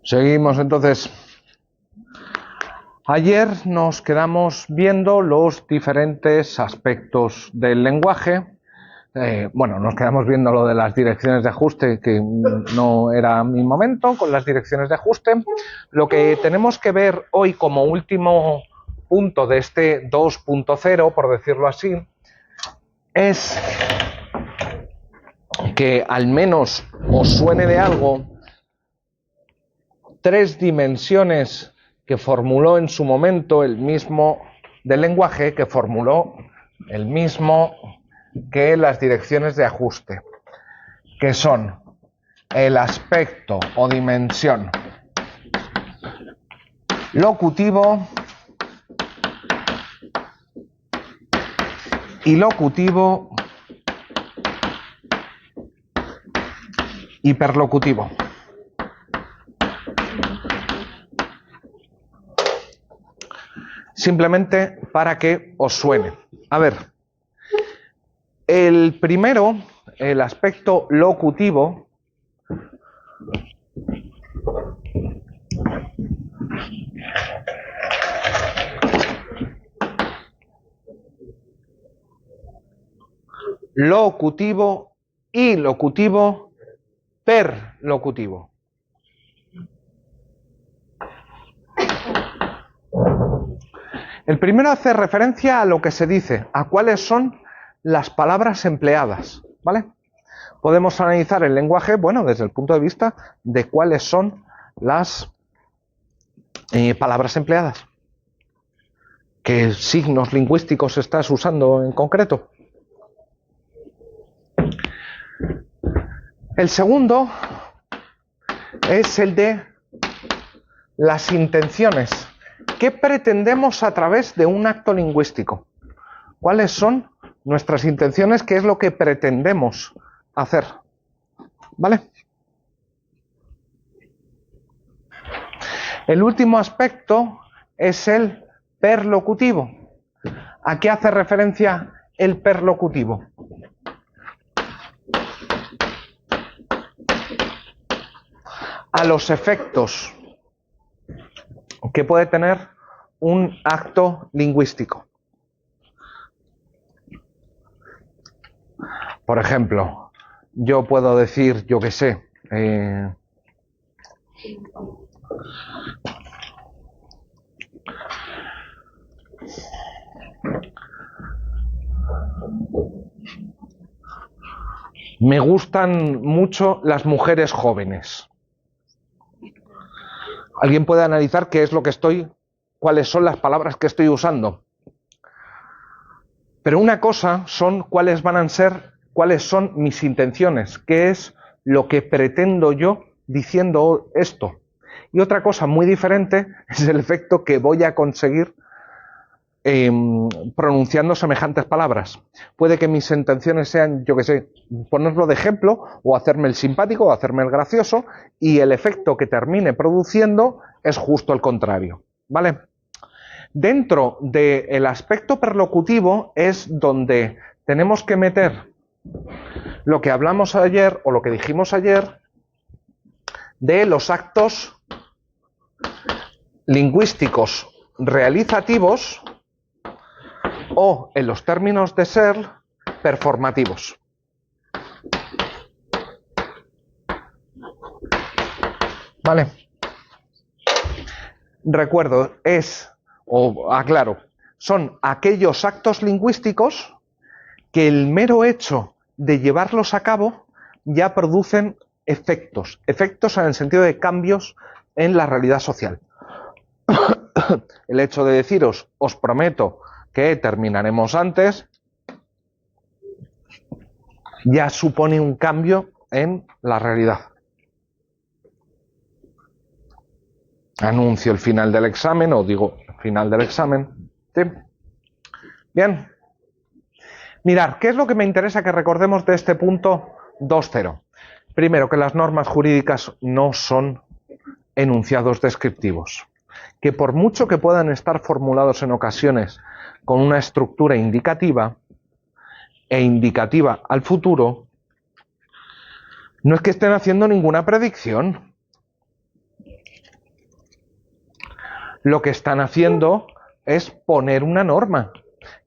Seguimos entonces. Ayer nos quedamos viendo los diferentes aspectos del lenguaje. Nos quedamos viendo lo de las direcciones de ajuste, que no era mi momento con las direcciones de ajuste. Lo que tenemos que ver hoy como último punto de este 2.0, por decirlo así, es que al menos os suene de algo tres dimensiones que formuló en su momento el mismo del lenguaje, que formuló el mismo que las direcciones de ajuste, que son el aspecto o dimensión locutivo y locutivo hiperlocutivo. Simplemente para que os suene. A ver, el primero, el aspecto locutivo, locutivo y locutivo perlocutivo. El primero hace referencia a lo que se dice, a cuáles son las palabras empleadas, ¿vale? Podemos analizar el lenguaje, desde el punto de vista de cuáles son las palabras empleadas. ¿Qué signos lingüísticos estás usando en concreto? El segundo es el de las intenciones. ¿Qué pretendemos a través de un acto lingüístico? ¿Cuáles son nuestras intenciones? ¿Qué es lo que pretendemos hacer? ¿Vale? El último aspecto es el perlocutivo. ¿A qué hace referencia el perlocutivo? A los efectos que puede tener un acto lingüístico. Por ejemplo, yo puedo decir, yo qué sé, me gustan mucho las mujeres jóvenes. Alguien puede analizar qué es lo que cuáles son las palabras que estoy usando. Pero una cosa son cuáles son mis intenciones, qué es lo que pretendo yo diciendo esto. Y otra cosa muy diferente es el efecto que voy a conseguir pronunciando semejantes palabras. Puede que mis intenciones sean, yo qué sé, ponerlo de ejemplo o hacerme el simpático o hacerme el gracioso, y el efecto que termine produciendo es justo el contrario, ¿vale? Dentro del aspecto perlocutivo es donde tenemos que meter lo que hablamos ayer o lo que dijimos ayer de los actos lingüísticos realizativos o, en los términos de Searle, performativos. ¿Vale? Recuerdo, aclaro, son aquellos actos lingüísticos que el mero hecho de llevarlos a cabo ya producen efectos en el sentido de cambios en la realidad social. El hecho de deciros, os prometo que terminaremos antes, ya supone un cambio en la realidad. Anuncio el final del examen, o digo final del examen. ¿Sí? Bien. Mirad, ¿qué es lo que me interesa que recordemos de este punto 2.0? Primero, que las normas jurídicas no son enunciados descriptivos. Que por mucho que puedan estar formulados en ocasiones con una estructura indicativa e indicativa al futuro, no es que estén haciendo ninguna predicción. Lo que están haciendo es poner una norma.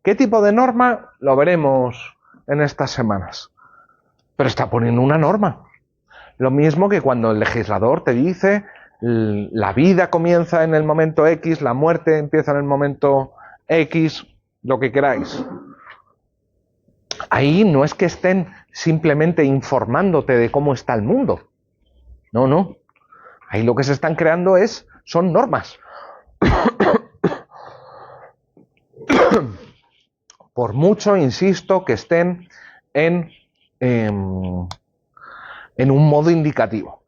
¿Qué tipo de norma? Lo veremos en estas semanas. Pero está poniendo una norma. Lo mismo que cuando el legislador te dice la vida comienza en el momento X, la muerte empieza en el momento X, lo que queráis. Ahí no es que estén simplemente informándote de cómo está el mundo. No, no. Ahí lo que se están creando son normas. Por mucho, insisto, que estén en un modo indicativo.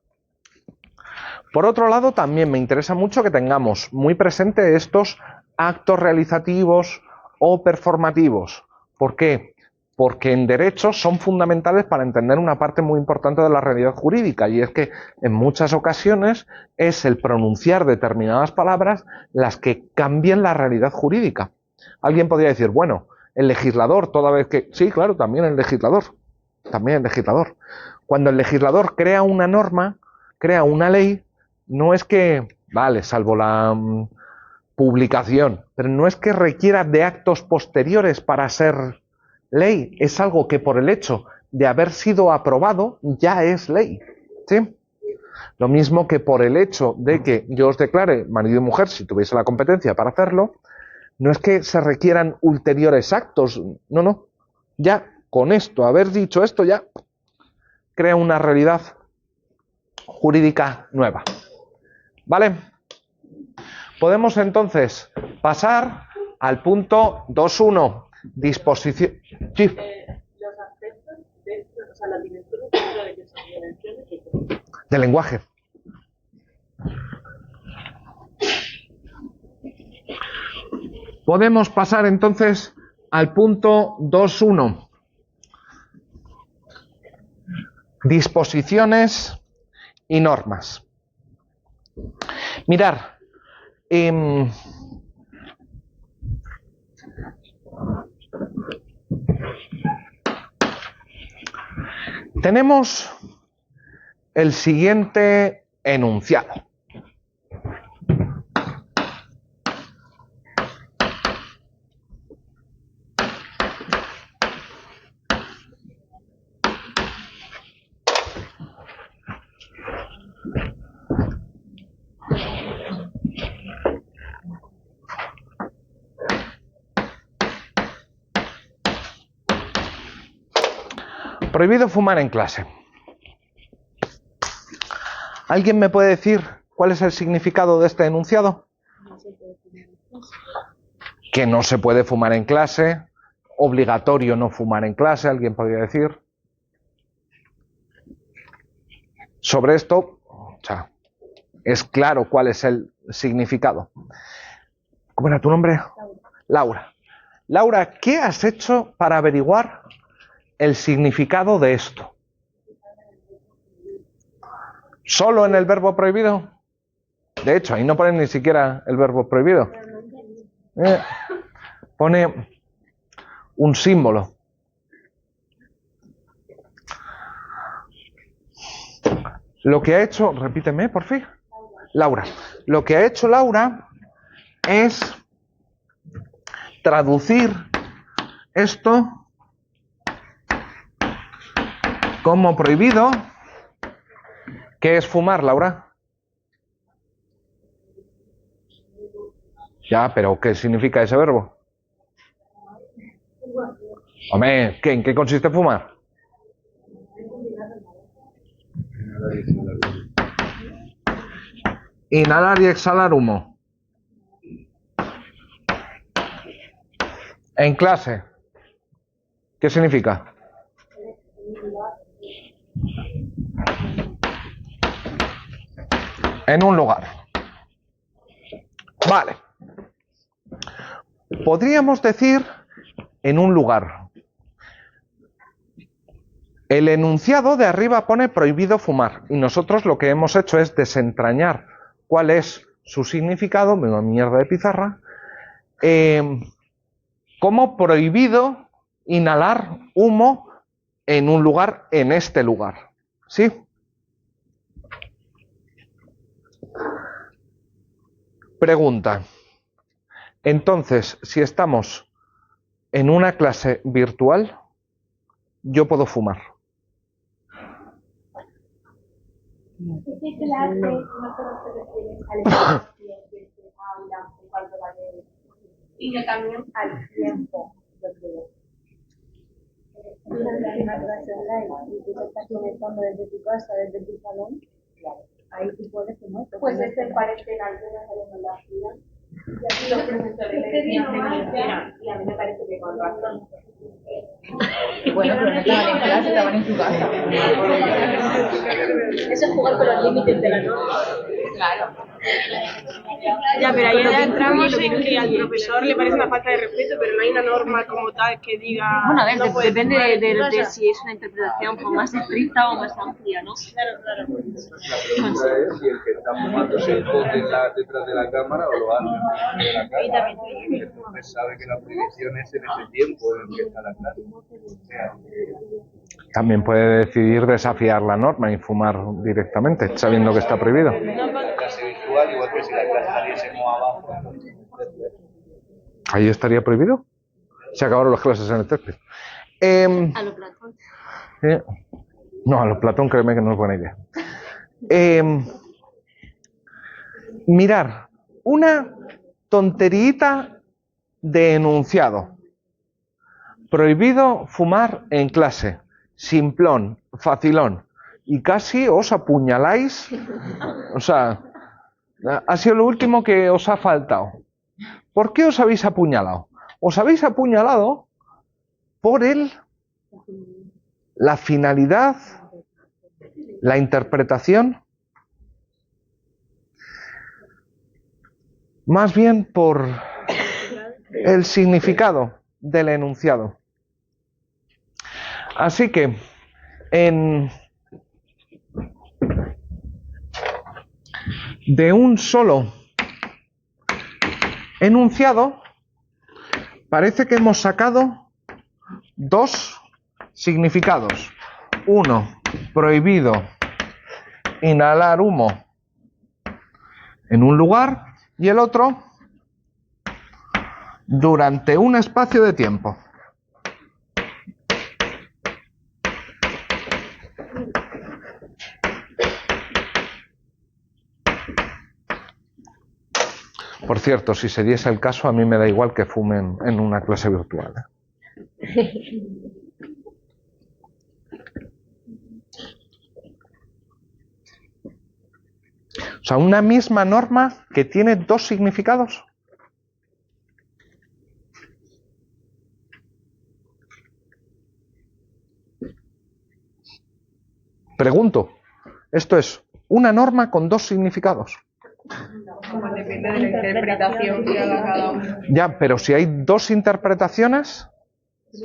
Por otro lado, también me interesa mucho que tengamos muy presente estos actos realizativos o performativos. ¿Por qué? Porque en derecho son fundamentales para entender una parte muy importante de la realidad jurídica, y es que en muchas ocasiones es el pronunciar determinadas palabras las que cambian la realidad jurídica. Alguien podría decir, bueno, el legislador, toda vez que... Sí, claro, también el legislador. Cuando el legislador crea una norma, crea una ley, no es que, vale, salvo la publicación, pero no es que requiera de actos posteriores para ser ley, es algo que por el hecho de haber sido aprobado ya es ley, ¿sí? Lo mismo que por el hecho de que yo os declare marido y mujer, si tuviese la competencia para hacerlo, no es que se requieran ulteriores actos, no, no, ya con esto, haber dicho esto ya crea una realidad jurídica nueva. ¿Vale? Podemos entonces pasar al punto 2.1, disposición... Sí. Los aspectos de, o sea, las dimensiones de que son dimensiones de lenguaje. Podemos pasar entonces al punto 2.1. Disposiciones y normas. Mirar, tenemos el siguiente enunciado. Prohibido fumar en clase. ¿Alguien me puede decir cuál es el significado de este enunciado? Que no se puede fumar en clase, obligatorio no fumar en clase, ¿alguien podría decir? Sobre esto, o sea, es claro cuál es el significado. ¿Cómo era tu nombre? Laura. Laura, ¿qué has hecho para averiguar el significado de esto? ¿Solo en el verbo prohibido? De hecho, ahí no pone ni siquiera el verbo prohibido. Pone un símbolo. Lo que ha hecho, repíteme, por fin. Laura. Lo que ha hecho Laura es traducir esto como prohibido. ¿Qué es fumar, Laura? Ya, pero ¿qué significa ese verbo? Hombre, ¿en qué consiste fumar? Inhalar y exhalar humo. En clase, ¿qué significa? En un lugar. Vale. Podríamos decir en un lugar. El enunciado de arriba pone prohibido fumar y nosotros lo que hemos hecho es desentrañar cuál es su significado, me mierda de pizarra, como prohibido inhalar humo en un lugar, en este lugar. ¿Sí? Pregunta. Entonces, si estamos en una clase virtual, yo puedo fumar. ¿Qué clase no te refieres al espacio de tu aula en cuanto a la y también al tiempo, yo creo? Durante una clase online y tú te estás conectando desde tu casa, desde tu salón, claro, ahí tú puedes fumar. Pues parecen algunas alumnos lo hacían. Y los profesores le decían que no lo hicieran, y a mí me parece que con razón. Bueno, pero no estaban en clase, estaban en su casa. Eso es jugar con los límites de la norma. Claro. Ya, pero ahí ya entramos en que al profesor le parece una falta de respeto, pero no hay una norma como tal que diga... Bueno, a ver, no puedes depende fumar en tu de casa. si es una interpretación pues, más estricta o más amplia, ¿no? Claro, claro. La pregunta es si el que está fumando se esconde detrás de la cámara o lo hace en medio de la casa. Y entonces sabe que la prohibición es en ese tiempo en el que está la clase. O sea, También puede decidir desafiar la norma y fumar directamente, sabiendo que está prohibido. la clase virtual, igual que si la clase saliésemos abajo. ¿Ahí estaría prohibido? Se acabaron las clases en el césped. A lo Platón. No, a los Platón créeme que no es buena idea. Mirar, una tonterita de enunciado. Prohibido fumar en clase. Simplón, facilón. Y casi os apuñaláis. O sea, ha sido lo último que os ha faltado. ¿Por qué os habéis apuñalado? Os habéis apuñalado por la finalidad, la interpretación, más bien por el significado del enunciado. Así que, de un solo enunciado, parece que hemos sacado dos significados. Uno, prohibido inhalar humo en un lugar, y el otro, durante un espacio de tiempo. Por cierto, si se diese el caso, a mí me da igual que fumen en una clase virtual. O sea, una misma norma que tiene dos significados. Pregunto, ¿esto es una norma con dos significados? Pues depende de la interpretación que haga cada uno. Ya, pero si hay dos interpretaciones,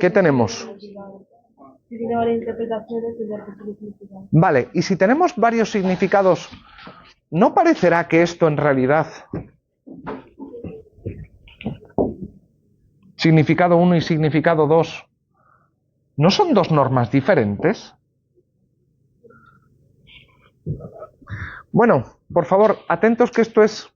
¿qué tenemos? Si tiene varias interpretaciones, tendrá que ser significado. Vale, y si tenemos varios significados, ¿no parecerá que esto en realidad, significado 1 y significado 2, no son dos normas diferentes? Bueno, por favor, atentos que esto es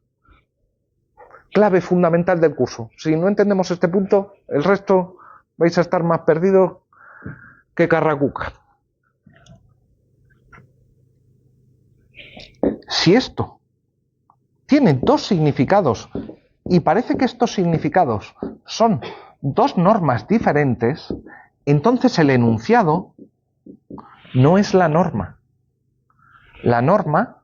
clave fundamental del curso. Si no entendemos este punto, el resto vais a estar más perdidos que carracuca. Si esto tiene dos significados y parece que estos significados son dos normas diferentes, entonces el enunciado no es la norma. La norma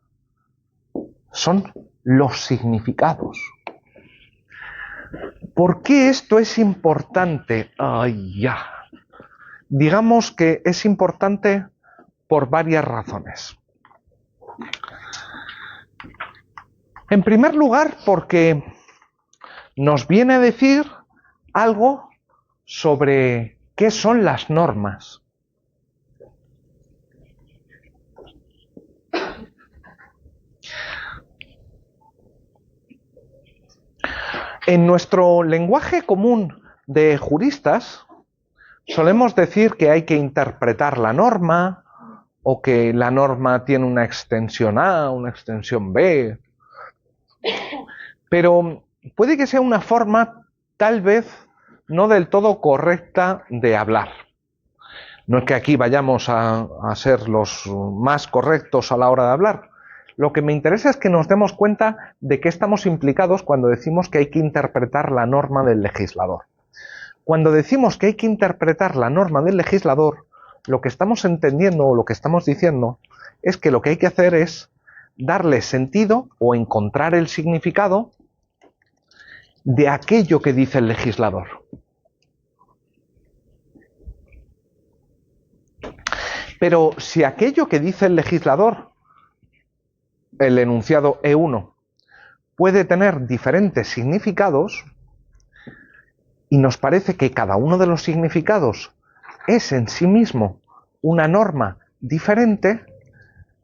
son los significados. ¿Por qué esto es importante? Ay, ya. Digamos que es importante por varias razones. En primer lugar, porque nos viene a decir algo sobre qué son las normas. En nuestro lenguaje común de juristas, solemos decir que hay que interpretar la norma, o que la norma tiene una extensión A, una extensión B. Pero puede que sea una forma, tal vez, no del todo correcta de hablar. No es que aquí vayamos a ser los más correctos a la hora de hablar. Lo que me interesa es que nos demos cuenta de qué estamos implicados cuando decimos que hay que interpretar la norma del legislador. Cuando decimos que hay que interpretar la norma del legislador, lo que estamos entendiendo o lo que estamos diciendo es que lo que hay que hacer es darle sentido o encontrar el significado de aquello que dice el legislador. Pero si aquello que dice el legislador, el enunciado E1, puede tener diferentes significados y nos parece que cada uno de los significados es en sí mismo una norma diferente,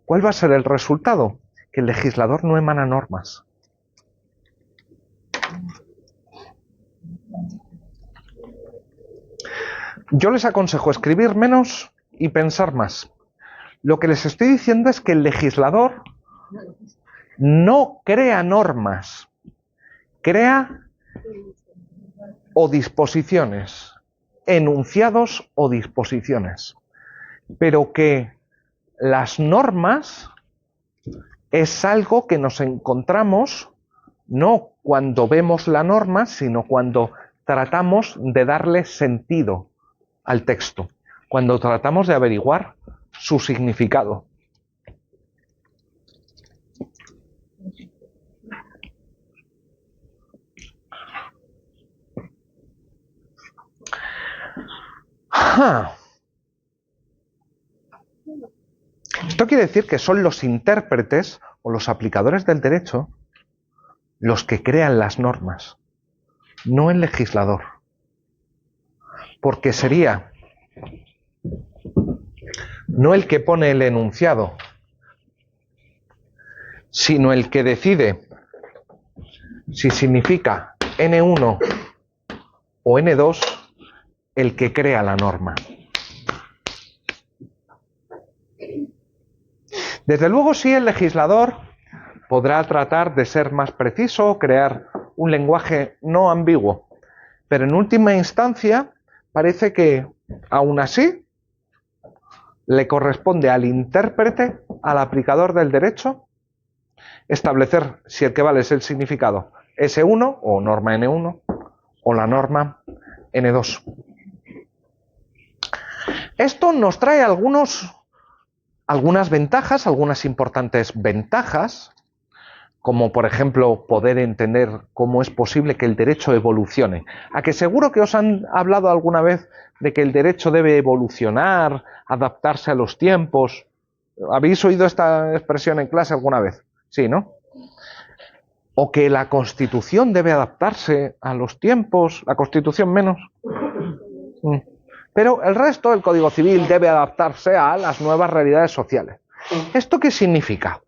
¿cuál va a ser el resultado? Que el legislador no emana normas. Yo les aconsejo escribir menos y pensar más. Lo que les estoy diciendo es que el legislador no crea normas, crea o disposiciones, enunciados o disposiciones, pero que las normas es algo que nos encontramos no cuando vemos la norma, sino cuando tratamos de darle sentido al texto, cuando tratamos de averiguar su significado. Esto quiere decir que son los intérpretes o los aplicadores del derecho los que crean las normas, no el legislador. Porque sería no el que pone el enunciado, sino el que decide si significa N1 o N2, el que crea la norma. Desde luego, sí, el legislador podrá tratar de ser más preciso, crear un lenguaje no ambiguo, pero en última instancia parece que, aún así, le corresponde al intérprete, al aplicador del derecho, establecer si el que vale es el significado S1 o norma N1 o la norma N2. Esto nos trae algunas ventajas, algunas importantes ventajas, como por ejemplo poder entender cómo es posible que el derecho evolucione. A que seguro que os han hablado alguna vez de que el derecho debe evolucionar, adaptarse a los tiempos. ¿Habéis oído esta expresión en clase alguna vez? Sí, ¿no? O que la Constitución debe adaptarse a los tiempos, la Constitución menos. Pero el resto, el Código Civil, debe adaptarse a las nuevas realidades sociales. ¿Esto qué significa?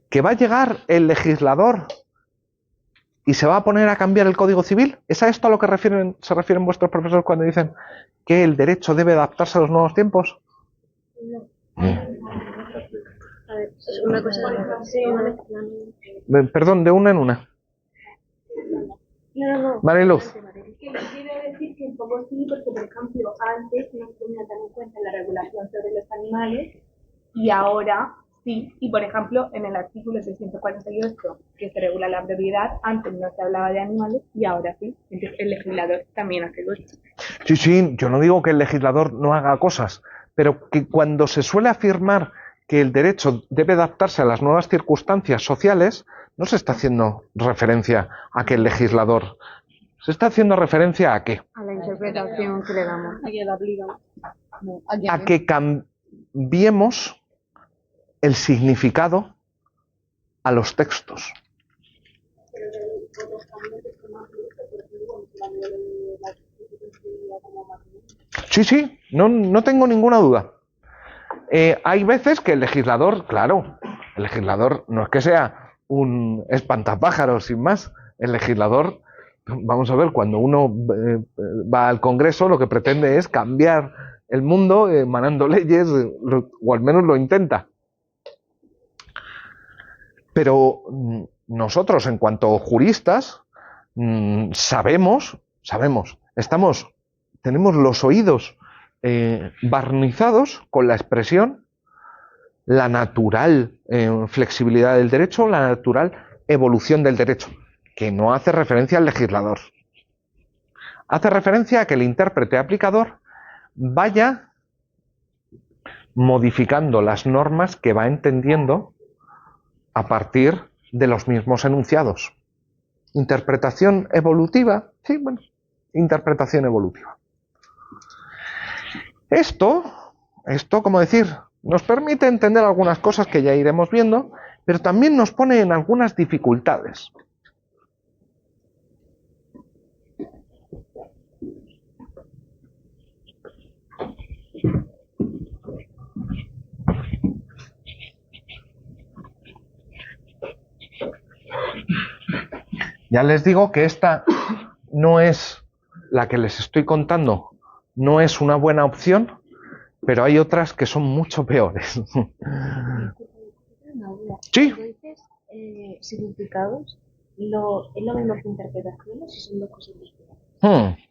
¿Que va a llegar el legislador y se va a poner a cambiar el Código Civil? ¿Es a esto a lo que se refieren vuestros profesores cuando dicen que el derecho debe adaptarse a los nuevos tiempos? A ver, una cosa. Perdón, de una en una. No. Mariluz. Quiero decir que un poco sí, porque por ejemplo antes no se tenía tan en cuenta la regulación sobre los animales y ahora sí. Y por ejemplo en el artículo 648 que se regula la propiedad, antes no se hablaba de animales y ahora sí. Entonces el legislador también hace cosas. Sí, yo no digo que el legislador no haga cosas, pero que cuando se suele afirmar que el derecho debe adaptarse a las nuevas circunstancias sociales, no se está haciendo referencia a que el legislador... ¿Se está haciendo referencia a qué? A la interpretación que le damos. A que la aplicamos. A que cambiemos el significado a los textos. Sí, no tengo ninguna duda. Hay veces que el legislador, claro, el legislador no es que sea un espantapájaros sin más. El legislador, vamos a ver, cuando uno va al Congreso lo que pretende es cambiar el mundo emanando leyes, o al menos lo intenta. Pero nosotros en cuanto juristas sabemos, tenemos los oídos barnizados con la expresión la natural flexibilidad del derecho, la natural evolución del derecho, que no hace referencia al legislador. Hace referencia a que el intérprete aplicador vaya modificando las normas que va entendiendo a partir de los mismos enunciados. Interpretación evolutiva, sí, bueno, interpretación evolutiva. Esto, como decir, nos permite entender algunas cosas que ya iremos viendo, pero también nos pone en algunas dificultades. Ya les digo que esta no es la que les estoy contando, no es una buena opción, pero hay otras que son mucho peores. Sí. Cuando dices significados, ¿es lo mismo que interpretaciones o son dos cosas diferentes?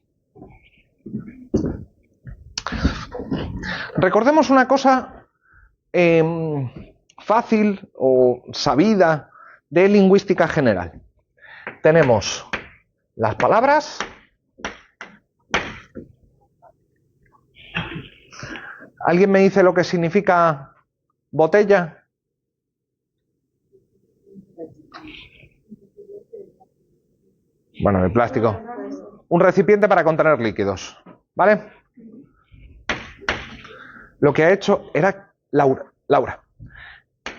Recordemos una cosa fácil o sabida de lingüística general. Tenemos las palabras, ¿alguien me dice lo que significa botella? Bueno, de plástico. Un recipiente para contener líquidos, ¿vale? Lo que ha hecho era Laura.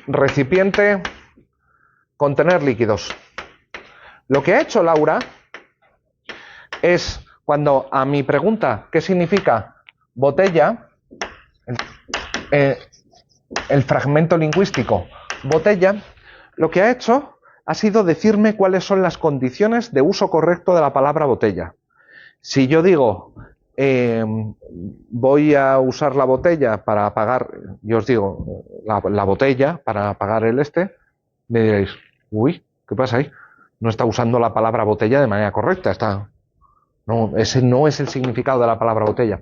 Recipiente, contener líquidos. Lo que ha hecho Laura es, cuando a mi pregunta, ¿qué significa botella? El fragmento lingüístico botella, lo que ha hecho ha sido decirme cuáles son las condiciones de uso correcto de la palabra botella. Si yo digo, voy a usar la botella para apagar, yo os digo, la botella para apagar el me diréis, uy, ¿qué pasa ahí? No está usando la palabra botella de manera correcta, no, ese no es el significado de la palabra botella.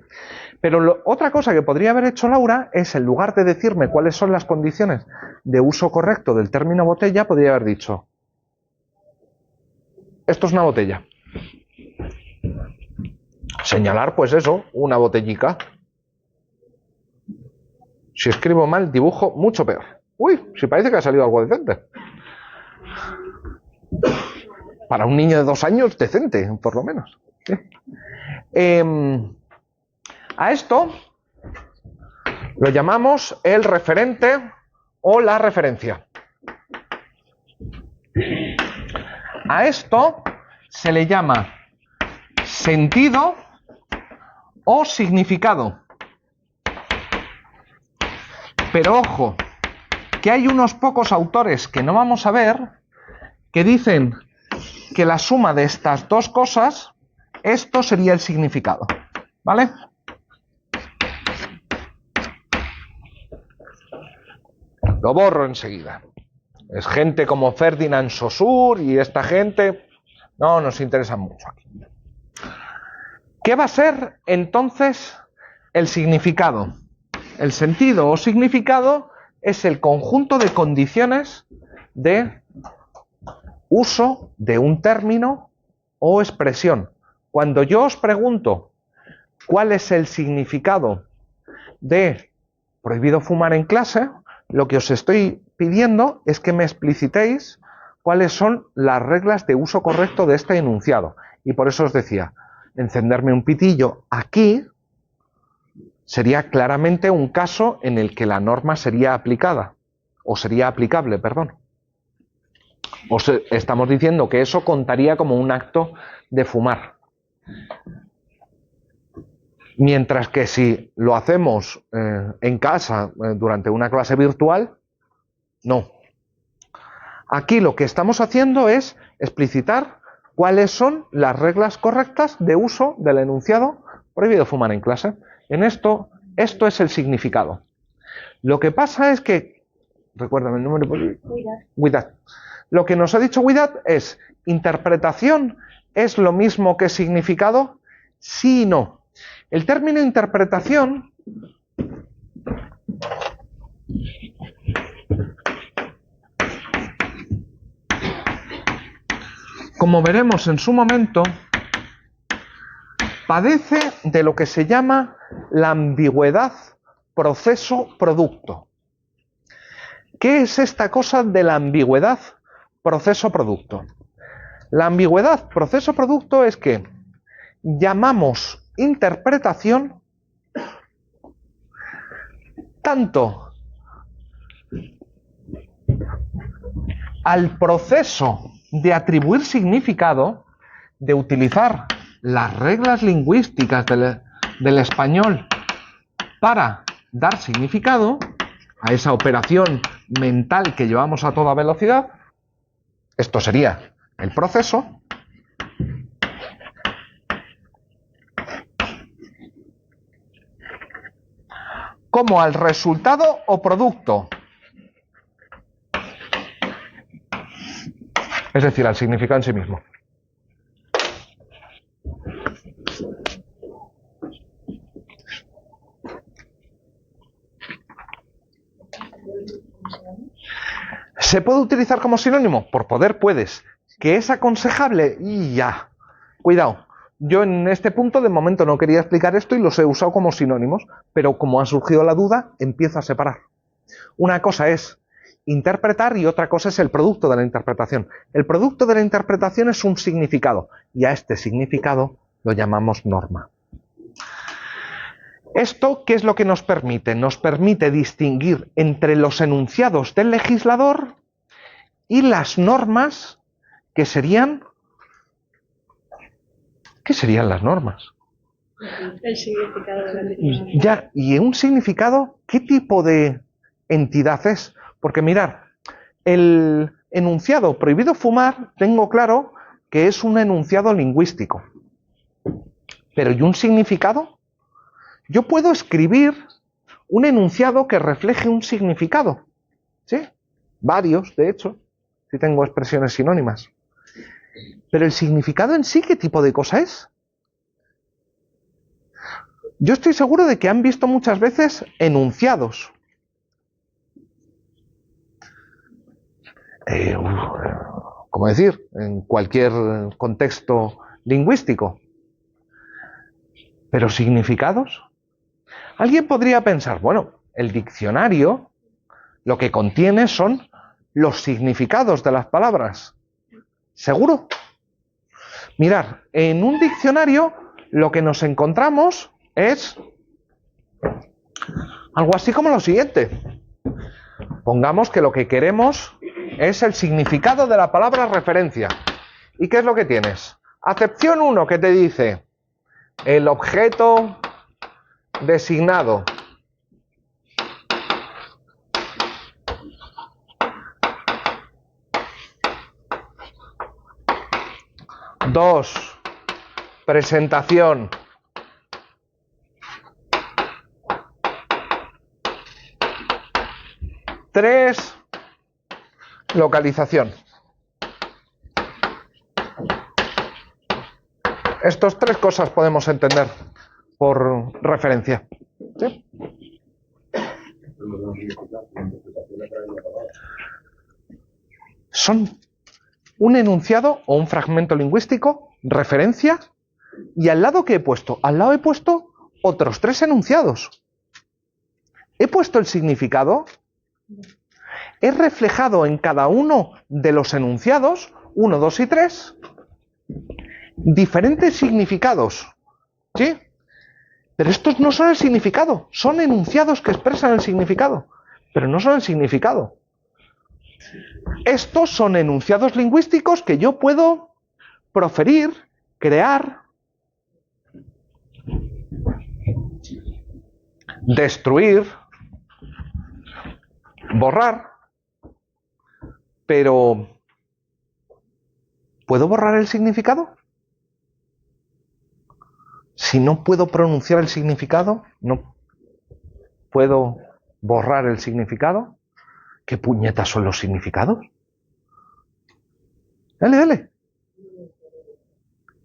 Pero otra cosa que podría haber hecho Laura es, en lugar de decirme cuáles son las condiciones de uso correcto del término botella, podría haber dicho, esto es una botella. Señalar, pues eso, una botellica. Si escribo mal, dibujo mucho peor. Uy, si parece que ha salido algo decente. Para un niño de 2 años, decente, por lo menos. ¿Sí? A esto lo llamamos el referente o la referencia. A esto se le llama sentido o significado. Pero ojo, que hay unos pocos autores que no vamos a ver que dicen que la suma de estas dos cosas, esto sería el significado, ¿vale? Lo borro enseguida. Es gente como Ferdinand Saussure y esta gente no nos interesa mucho aquí. ¿Qué va a ser entonces el significado? El sentido o significado es el conjunto de condiciones de uso de un término o expresión. Cuando yo os pregunto cuál es el significado de prohibido fumar en clase, lo que os estoy pidiendo es que me explicitéis cuáles son las reglas de uso correcto de este enunciado. Y por eso os decía, encenderme un pitillo aquí sería claramente un caso en el que la norma sería aplicada, o sería aplicable, perdón. Os estamos diciendo que eso contaría como un acto de fumar. Mientras que si lo hacemos en casa durante una clase virtual, no. Aquí lo que estamos haciendo es explicitar cuáles son las reglas correctas de uso del enunciado prohibido fumar en clase. En esto es el significado. Lo que pasa es que, recuérdame el número, cuidad. Lo que nos ha dicho Guidat es, ¿interpretación es lo mismo que significado? Sí y no. El término interpretación como veremos en su momento, padece de lo que se llama la ambigüedad proceso-producto. ¿Qué es esta cosa de la ambigüedad proceso-producto? La ambigüedad proceso-producto es que llamamos interpretación tanto al proceso de atribuir significado, de utilizar las reglas lingüísticas del español para dar significado a esa operación mental que llevamos a toda velocidad. Esto sería el proceso. Como al resultado o producto. Es decir, al significado en sí mismo. ¿Se puede utilizar como sinónimo? Por poder puedes. ¿Que es aconsejable? Y ya. Cuidado. Yo en este punto de momento no quería explicar esto y los he usado como sinónimos, pero como ha surgido la duda, empiezo a separar. Una cosa es interpretar y otra cosa es el producto de la interpretación. El producto de la interpretación es un significado y a este significado lo llamamos norma. ¿Esto qué es lo que nos permite? Nos permite distinguir entre los enunciados del legislador y las normas que serían... ¿Qué serían las normas? El significado de la legislación. Ya, ¿y un significado qué tipo de entidad es? Porque mirad, el enunciado prohibido fumar, tengo claro que es un enunciado lingüístico. Pero ¿y un significado? Yo puedo escribir un enunciado que refleje un significado. ¿Sí? Varios, de hecho, si tengo expresiones sinónimas. Pero el significado en sí, ¿qué tipo de cosa es? Yo estoy seguro de que han visto muchas veces enunciados. ¿Cómo decir? En cualquier contexto lingüístico. ¿Pero significados? Alguien podría pensar, bueno, el diccionario lo que contiene son los significados de las palabras. ¿Seguro? Mirad, en un diccionario lo que nos encontramos es algo así como lo siguiente. Pongamos que lo que queremos es el significado de la palabra referencia. ¿Y qué es lo que tienes? Acepción 1 que te dice el objeto designado. Dos, presentación. 3, localización. Estas 3 cosas podemos entender por referencia. ¿Sí? Son un enunciado o un fragmento lingüístico, referencia, y al lado que he puesto, al lado he puesto otros 3 enunciados. He puesto el significado, he reflejado en cada uno de los enunciados, 1, 2 y 3, diferentes significados. ¿Sí? Pero estos no son el significado, son enunciados que expresan el significado, pero no son el significado. Estos son enunciados lingüísticos que yo puedo proferir, crear, destruir, borrar, pero ¿puedo borrar el significado? Si no puedo pronunciar el significado, no puedo borrar el significado. ¿Qué puñetas son los significados? Dale, dale.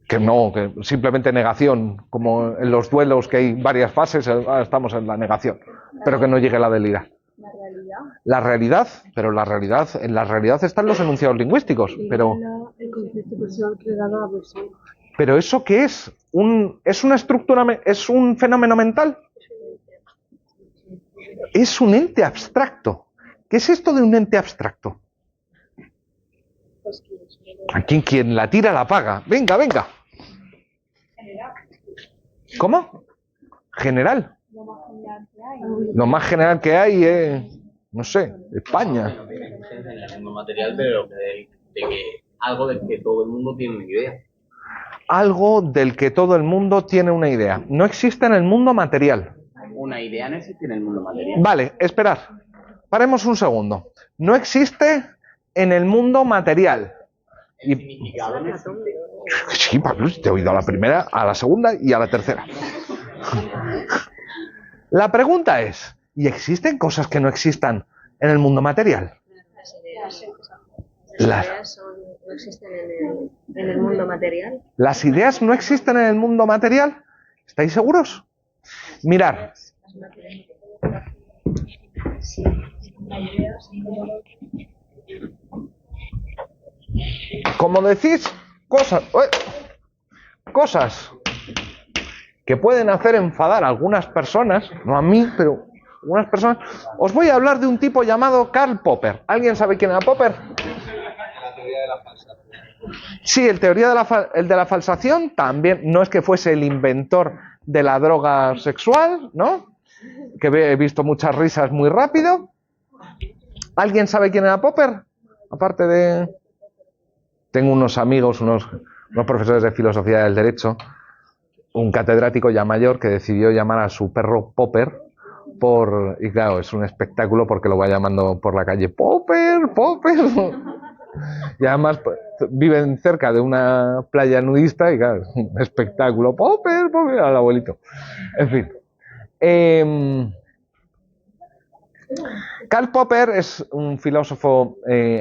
Que no, que simplemente negación, como en los duelos que hay varias fases, estamos en la negación, pero que no llegue la delira. La realidad. La realidad, pero en la realidad están los enunciados lingüísticos, pero El concepto personal que le da a la persona. ¿pero eso qué es? ¿Es una estructura, es un fenómeno mental? Es un ente abstracto. ¿Qué es esto de un ente abstracto? Aquí quien la tira la paga. Venga, venga. ¿Cómo? General. Lo más general que hay es, no sé, España. En el mundo material, pero de que algo del que todo el mundo tiene una idea. Algo del que todo el mundo tiene una idea. No existe en el mundo material. Una idea no existe en el mundo material. Vale, esperad. Paremos un segundo. No existe en el mundo material. El significado no existe. Sí, Pablo, te he oído a la primera, a la segunda y a la tercera. La pregunta es, ¿y existen cosas que no existan en el mundo material? Las ideas no existen en el mundo material. ¿Las ideas no existen en el mundo material? ¿Estáis seguros? Mirad. Como decís, cosas que pueden hacer enfadar a algunas personas, no a mí, pero algunas personas. Os voy a hablar de un tipo llamado Karl Popper. ¿Alguien sabe quién era Popper? La teoría de la falsación. Sí, el de la falsación también. No es que fuese el inventor de la droga sexual, ¿no? Que he visto muchas risas muy rápido. ¿Alguien sabe quién era Popper? Aparte de... Tengo unos amigos, unos profesores de filosofía del derecho, un catedrático ya mayor que decidió llamar a su perro Popper y claro, es un espectáculo porque lo va llamando por la calle Popper, Popper. Y además viven cerca de una playa nudista y claro, es un espectáculo. Popper, Popper, al abuelito. En fin. Karl Popper es un filósofo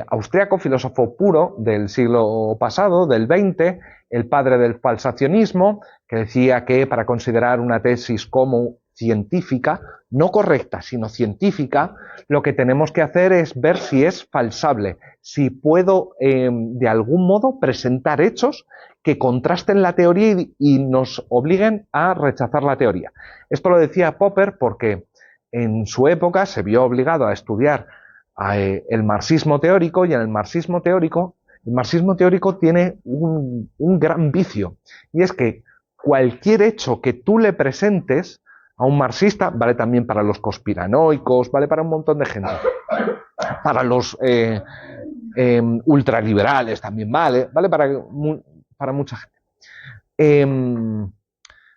austriaco, filósofo puro del siglo pasado, del XX, el padre del falsacionismo, que decía que para considerar una tesis como científica, no correcta, sino científica, lo que tenemos que hacer es ver si es falsable, si puedo de algún modo presentar hechos que contrasten la teoría y nos obliguen a rechazar la teoría. Esto lo decía Popper porque en su época se vio obligado a estudiar el marxismo teórico, y en el marxismo teórico tiene un gran vicio, y es que cualquier hecho que tú le presentes a un marxista, vale también para los conspiranoicos, vale para un montón de gente, para los ultraliberales también vale para mucha gente.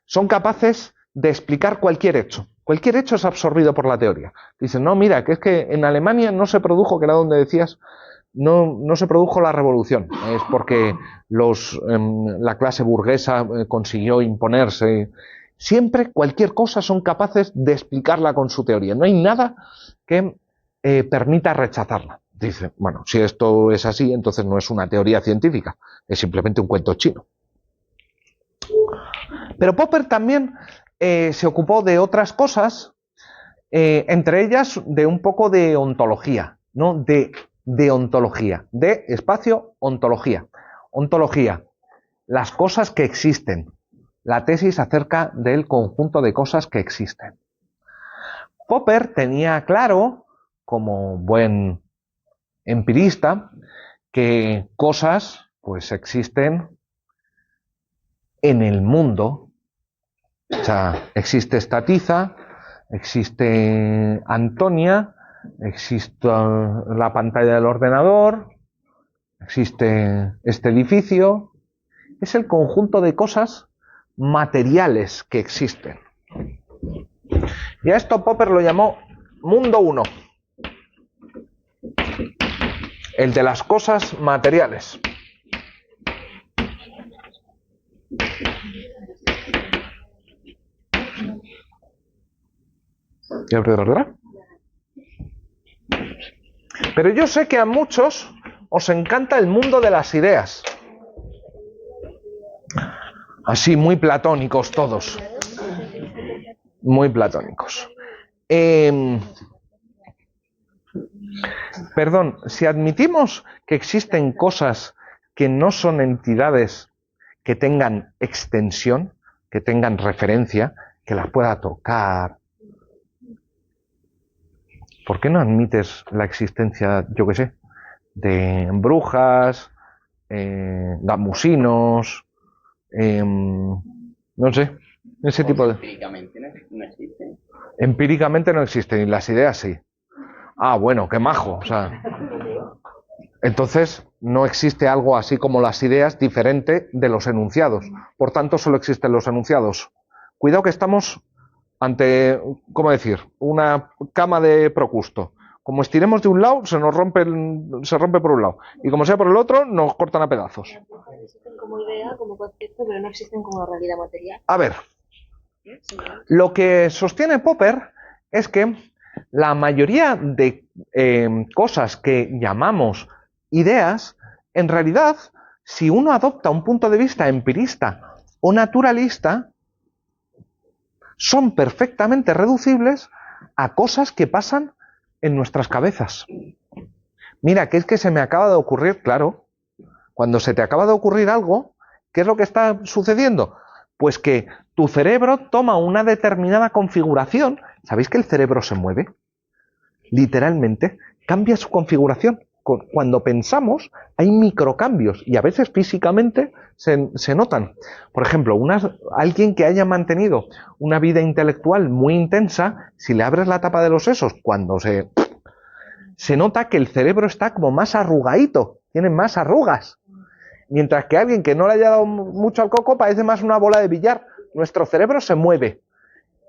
Son capaces de explicar cualquier hecho. Cualquier hecho es absorbido por la teoría. Dicen, no, mira, que es que en Alemania no se produjo, que era donde decías, no se produjo la revolución. Es porque la clase burguesa consiguió imponerse. Siempre, cualquier cosa son capaces de explicarla con su teoría. No hay nada que permita rechazarla. Dice, bueno, si esto es así, entonces no es una teoría científica, es simplemente un cuento chino. Pero Popper también se ocupó de otras cosas, entre ellas de un poco de ontología, ¿no? De ontología, de espacio ontología. Ontología, las cosas que existen, la tesis acerca del conjunto de cosas que existen. Popper tenía claro, como buen empirista, que cosas pues existen en el mundo. O sea, existe esta tiza, existe Antonia, existe la pantalla del ordenador, existe este edificio. Es el conjunto de cosas materiales que existen. Y a esto Popper lo llamó mundo 1. El de las cosas materiales. Pero yo sé que a muchos os encanta el mundo de las ideas. Así, muy platónicos todos. Muy platónicos. Perdón, si admitimos que existen cosas que no son entidades que tengan extensión, que tengan referencia, que las pueda tocar, ¿por qué no admites la existencia, yo qué sé, de brujas, gamusinos, no sé, ese tipo de... Empíricamente no existe. Empíricamente no existen y las ideas sí. Ah, bueno, qué majo. O sea, entonces no existe algo así como las ideas diferente de los enunciados. Por tanto, solo existen los enunciados. Cuidado que estamos ante, ¿cómo decir?, una cama de Procusto. Como estiremos de un lado, se rompe por un lado. Y como sea por el otro, nos cortan a pedazos. Existen como idea, como concepto, pero no existen como realidad material. A ver, lo que sostiene Popper es que la mayoría de cosas que llamamos ideas, en realidad, si uno adopta un punto de vista empirista o naturalista, son perfectamente reducibles a cosas que pasan en nuestras cabezas. Mira, que es que se me acaba de ocurrir, claro, cuando se te acaba de ocurrir algo, ¿qué es lo que está sucediendo? Pues que tu cerebro toma una determinada configuración. ¿Sabéis que el cerebro se mueve? Literalmente, cambia su configuración. Cuando pensamos, hay microcambios y a veces físicamente se notan. Por ejemplo, alguien que haya mantenido una vida intelectual muy intensa, si le abres la tapa de los sesos, cuando se nota que el cerebro está como más arrugadito, tiene más arrugas. Mientras que alguien que no le haya dado mucho al coco parece más una bola de billar. Nuestro cerebro se mueve.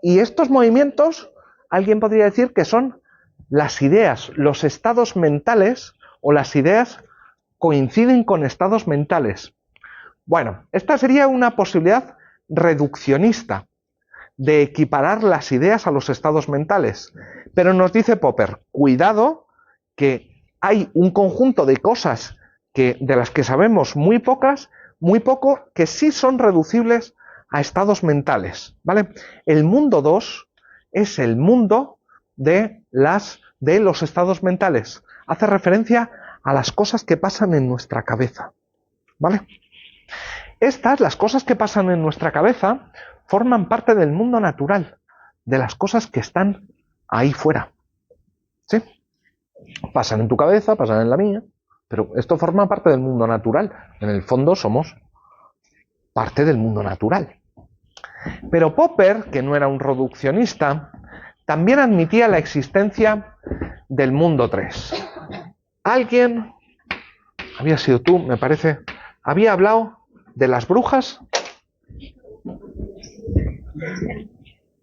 Y estos movimientos, alguien podría decir que son las ideas, los estados mentales, o las ideas coinciden con estados mentales. Bueno, esta sería una posibilidad reduccionista de equiparar las ideas a los estados mentales. Pero nos dice Popper, cuidado, que hay un conjunto de cosas de las que sabemos muy poco, que sí son reducibles a estados mentales, ¿vale? El mundo 2 es el mundo de los estados mentales. Hace referencia a las cosas que pasan en nuestra cabeza, ¿vale? Las cosas que pasan en nuestra cabeza, forman parte del mundo natural, de las cosas que están ahí fuera, ¿sí? Pasan en tu cabeza, pasan en la mía, pero esto forma parte del mundo natural. En el fondo somos parte del mundo natural. Pero Popper, que no era un reduccionista, también admitía la existencia del mundo 3. Alguien, había sido tú, me parece, había hablado de las brujas.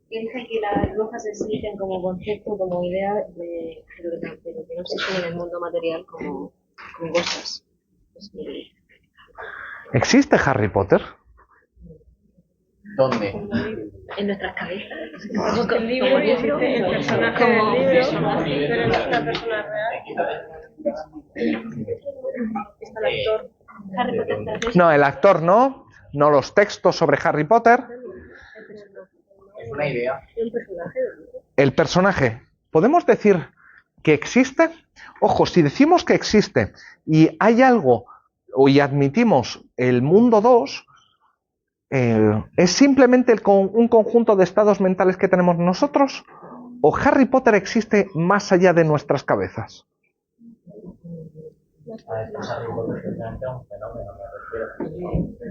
Piensa que las brujas existen como concepto, como idea, pero que no existen en el mundo material como cosas. ¿Existe Harry Potter? ¿Dónde? En nuestras cabezas. El libro y existe el personaje del libro, pero no es una persona real. Está el actor. Harry Potter. No, el actor no los textos sobre Harry Potter. Es una idea. El personaje. ¿Podemos decir que existe? Ojo, si decimos que existe y hay algo, y admitimos el mundo 2, ¿es simplemente un conjunto de estados mentales que tenemos nosotros? ¿O Harry Potter existe más allá de nuestras cabezas?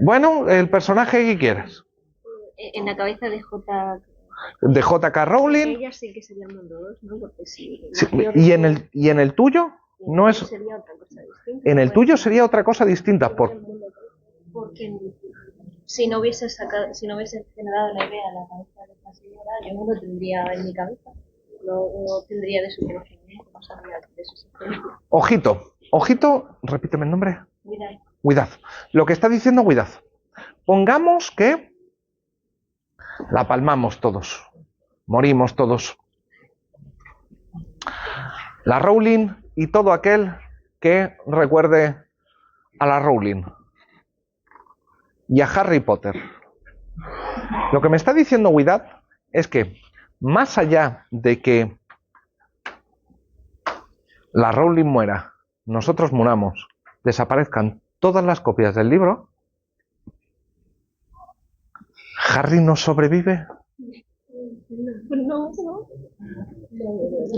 Bueno, el personaje que quieres. En la cabeza de J.K. Rowling. Ella sí que sería el mundo 2, ¿no? Porque sí. ¿Y en el tuyo? No es. Sería otra cosa distinta. En el tuyo sería otra cosa distinta. Porque si no hubiese generado la idea en la cabeza de esta señora, yo no lo tendría en mi cabeza. No tendría de su conocimiento, no sabría de su existencia. Ojito, repíteme el nombre. Cuidado. Lo que está diciendo Cuidado. Pongamos que la palmamos todos, morimos todos. La Rowling y todo aquel que recuerde a la Rowling y a Harry Potter. Lo que me está diciendo Widad es que, más allá de que la Rowling muera, nosotros muramos, desaparezcan todas las copias del libro, ¿Harry no sobrevive?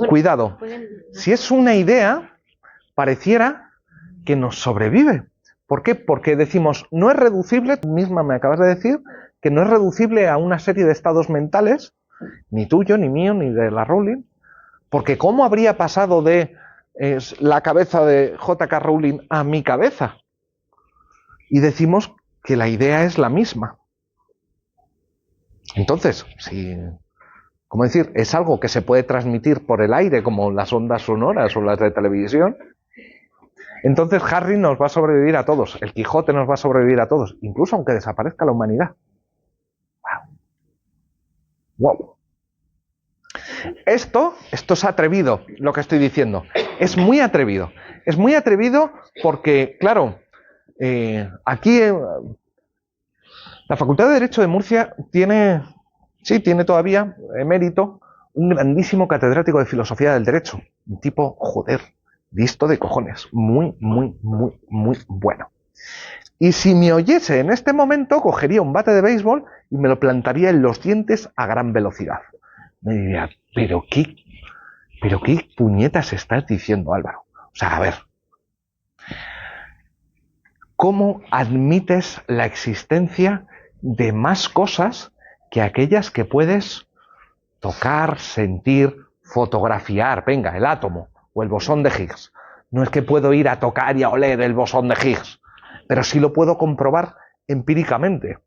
Cuidado, si es una idea, pareciera que nos sobrevive. ¿Por qué? Porque decimos, no es reducible, tú misma me acabas de decir, que no es reducible a una serie de estados mentales, ni tuyo, ni mío, ni de la Rowling, porque ¿cómo habría pasado de la cabeza de J.K. Rowling a mi cabeza? Y decimos que la idea es la misma. Entonces, si, ¿cómo decir? Es algo que se puede transmitir por el aire, como las ondas sonoras o las de televisión. Entonces Harry nos va a sobrevivir a todos, el Quijote nos va a sobrevivir a todos, incluso aunque desaparezca la humanidad. ¡Wow! Esto es atrevido, lo que estoy diciendo. Es muy atrevido. Es muy atrevido porque, claro, aquí la Facultad de Derecho de Murcia tiene todavía emérito un grandísimo catedrático de filosofía del derecho. Un tipo, joder, listo de cojones. Muy, muy, muy, muy bueno. Y si me oyese en este momento, cogería un bate de béisbol y me lo plantaría en los dientes a gran velocidad. Me diría, ¿pero qué puñetas estás diciendo, Álvaro? O sea, a ver, ¿cómo admites la existencia de más cosas que aquellas que puedes tocar, sentir, fotografiar? Venga, el átomo o el bosón de Higgs. No es que puedo ir a tocar y a oler el bosón de Higgs, pero sí lo puedo comprobar empíricamente.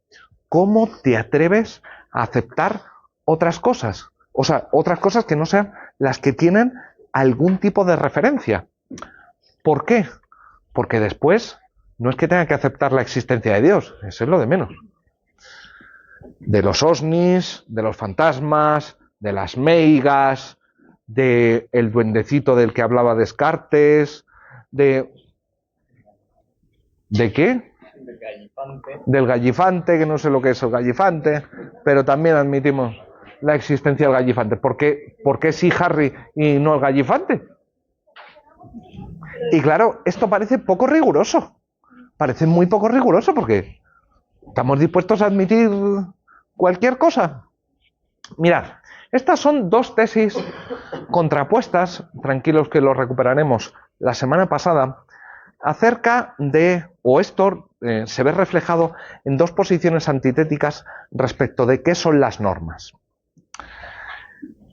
¿Cómo te atreves a aceptar otras cosas? O sea, otras cosas que no sean las que tienen algún tipo de referencia. ¿Por qué? Porque después no es que tenga que aceptar la existencia de Dios, eso es lo de menos. De los ovnis, de los fantasmas, de las meigas, del duendecito del que hablaba Descartes, ¿de qué? Del gallifante. Del gallifante, que no sé lo que es el gallifante, pero también admitimos la existencia del gallifante. ¿Por qué sí Harry y no el gallifante? Y claro, esto parece poco riguroso. Parece muy poco riguroso porque estamos dispuestos a admitir cualquier cosa. Mirad, estas son dos tesis contrapuestas, tranquilos que lo recuperaremos la semana pasada, acerca de, o esto se ve reflejado en dos posiciones antitéticas respecto de qué son las normas.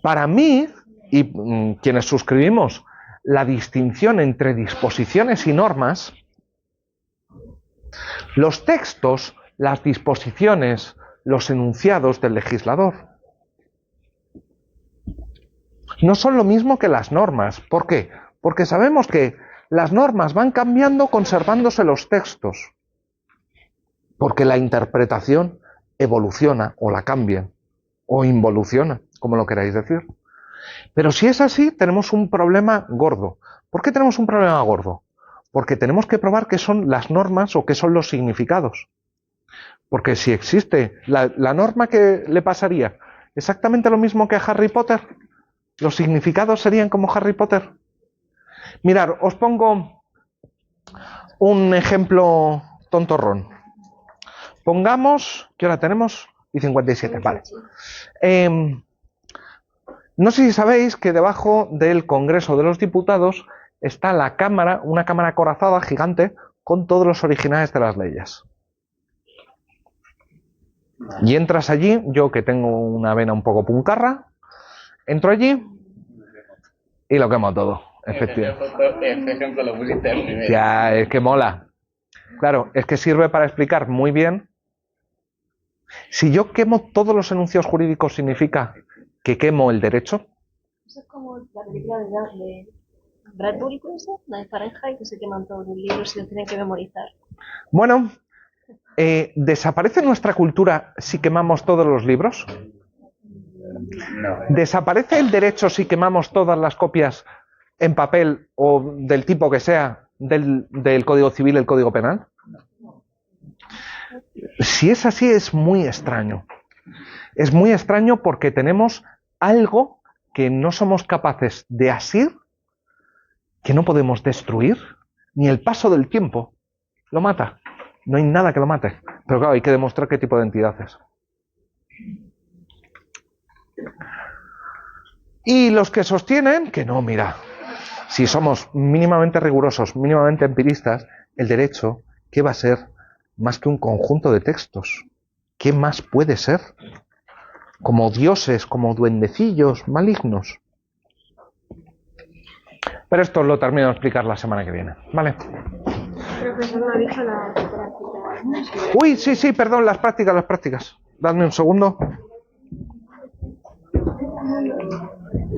Para mí, y quienes suscribimos la distinción entre disposiciones y normas, los textos, las disposiciones, los enunciados del legislador no son lo mismo que las normas. ¿Por qué? Porque sabemos que las normas van cambiando conservándose los textos, porque la interpretación evoluciona o la cambia o involuciona, como lo queráis decir. Pero si es así, tenemos un problema gordo. ¿Por qué tenemos un problema gordo? Porque tenemos que probar qué son las normas o qué son los significados. Porque si existe la norma, ¿qué le pasaría? ¿Exactamente lo mismo que a Harry Potter? ¿Los significados serían como Harry Potter? Mirad, os pongo un ejemplo tontorrón. Pongamos, ¿qué hora tenemos? Y 57, vale. No sé si sabéis que debajo del Congreso de los Diputados está la cámara, una cámara acorazada gigante con todos los originales de las leyes. Y entras allí, yo que tengo una vena un poco puncarra, entro allí y lo quemo todo. Efectivamente. Este ejemplo lo pusiste el primero. Ya, es que mola. Claro, es que sirve para explicar muy bien. Si yo quemo todos los enunciados jurídicos, ¿significa que quemo el derecho? Eso es como la película de Bradbury, ¿puede ser? La de Fahrenheit, que se queman todos los libros y los tienen que memorizar. Bueno, ¿desaparece nuestra cultura si quemamos todos los libros? No. ¿Desaparece el derecho si quemamos todas las copias en papel o del tipo que sea del Código Civil el Código Penal? Si es así, es muy extraño. Es muy extraño porque tenemos algo que no somos capaces de asir, que no podemos destruir, ni el paso del tiempo lo mata. No hay nada que lo mate. Pero claro, hay que demostrar qué tipo de entidad es. Y los que sostienen que no, mira, si somos mínimamente rigurosos, mínimamente empiristas, el derecho, ¿qué va a ser? Más que un conjunto de textos. ¿Qué más puede ser? Como dioses, como duendecillos malignos. Pero esto lo termino de explicar la semana que viene, ¿vale? Profesor, no ha dicho la práctica. Uy, sí, perdón, las prácticas. Dadme un segundo.